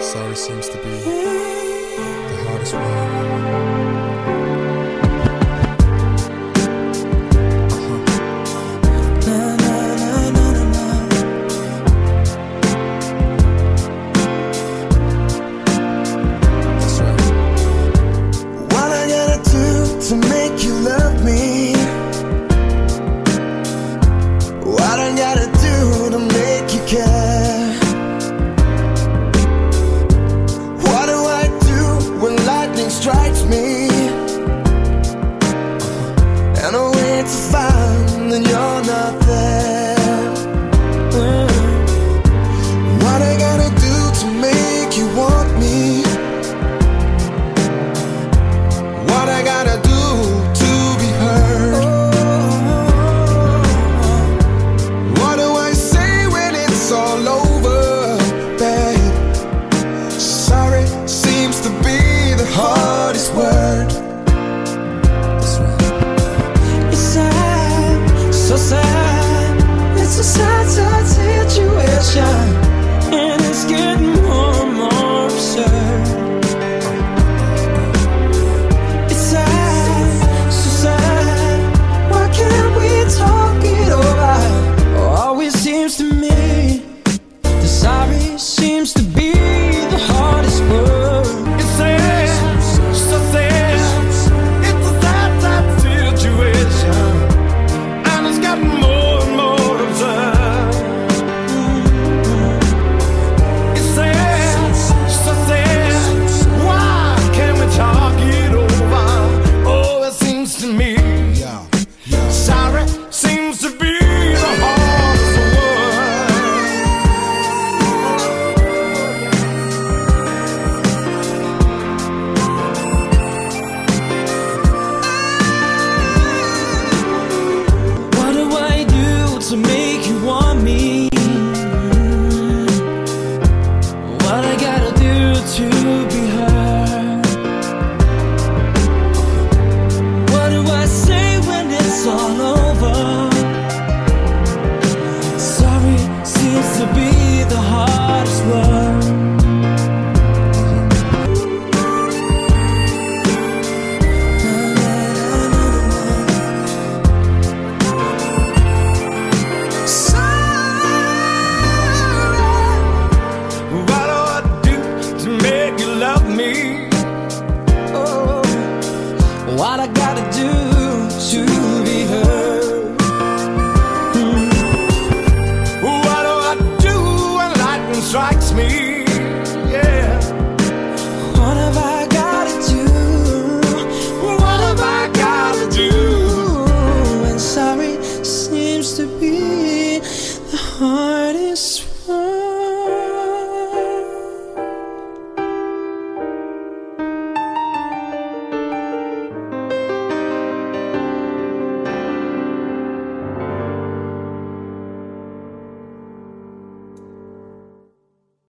Sorry seems to be the hardest word. To make you love me, what I gotta do to make you care? What do I do when lightning strikes me and I wait to find that you're not there? What I gotta do to make you want me? What I gotta do to be heard? What do I say when it's all over, babe? Sorry seems to be the hardest word. It's sad, so sad. It's a sad, sad situation, and it's getting more and more absurd. Talk it over. Always seems to me the sorry seems to be the hardest word. It's sad, so sad. It's a sad, sad situation, and it's gotten more and more absurd. It's sad, so sad. Why can't we talk it over? Oh, it seems to me sorry seems to be the hardest word. What do I do to make you want me? What I gotta do to be heard? What do I say when it's all over? Sorry seems to be the hardest word. What do I do to make you love me? Oh, what I gotta do to be heard? What do I do when lightning strikes me? Yeah. What have I gotta do? What have I gotta do? And sorry seems to be the hardest